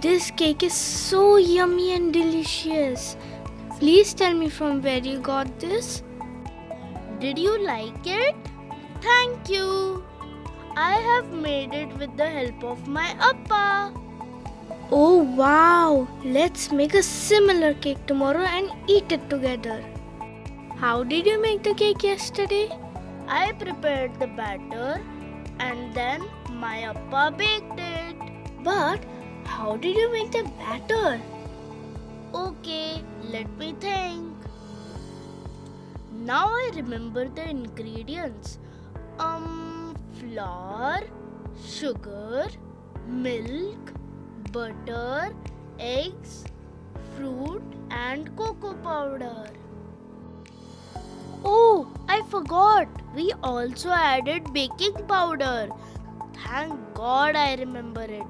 This cake is so yummy and delicious. Please tell me from where you got this. Did you like it? Thank you. I have made it with the help of my appa. Oh wow! Let's make a similar cake tomorrow and eat it together. How did you make the cake yesterday? I prepared the batter and then my appa baked it. But how did you make the batter? Okay, let me think. Now I remember the ingredients. Flour, sugar, milk, butter, eggs, fruit and cocoa powder. Oh, I forgot. We also added baking powder. Thank God I remember it.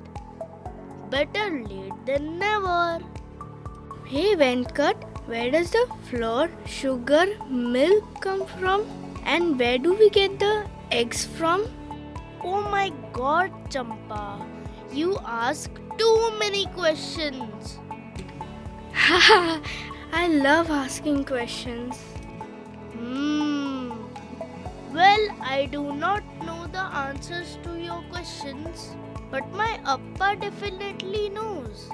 Better late than never. Hey Venkat, where does the flour, sugar, milk come from? And where do we get the eggs from? Oh my God, Champa. You ask too many questions. I love asking questions. Well, I do not know the answers to your questions, but my appa definitely knows.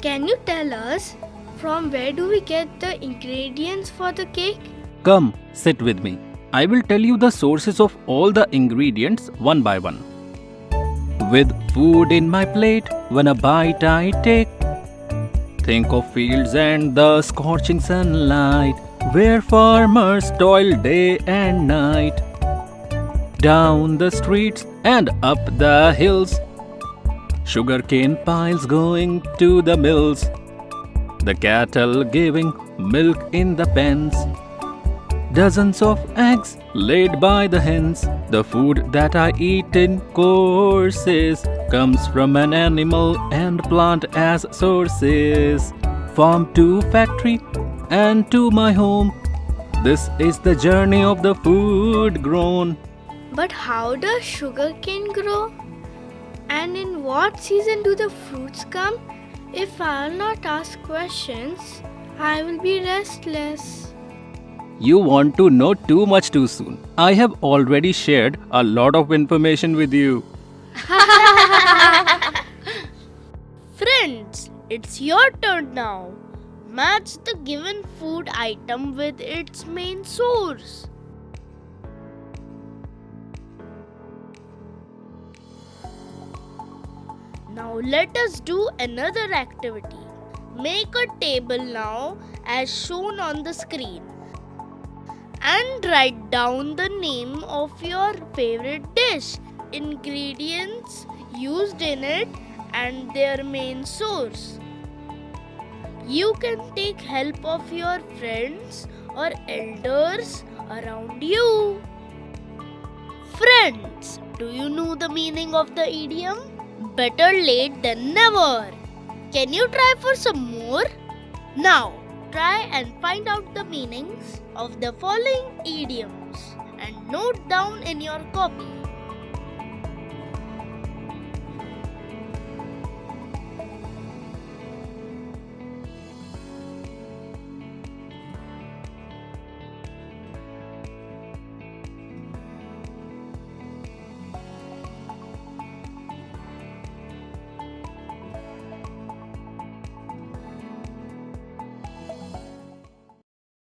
Can you tell us from where do we get the ingredients for the cake? Come, sit with me. I will tell you the sources of all the ingredients one by one. With food in my plate, when a bite I take, think of fields and the scorching sunlight, where farmers toil day and night. Down the streets and up the hills, sugarcane piles going to the mills, the cattle giving milk in the pens, dozens of eggs laid by the hens. The food that I eat in courses comes from an animal and plant as sources. Farm to factory and to my home, this is the journey of the food grown. But how does sugarcane grow? And in what season do the fruits come? If I will not ask questions, I will be restless. You want to know too much too soon. I have already shared a lot of information with you. Friends, it's your turn now. Match the given food item with its main source. Now let us do another activity. Make a table now as shown on the screen and write down the name of your favorite dish, ingredients used in it and their main source. You can take help of your friends or elders around you. Friends, do you know the meaning of the idiom? Better late than never. Can you try for some more? Now, try and find out the meanings of the following idioms and note down in your copy.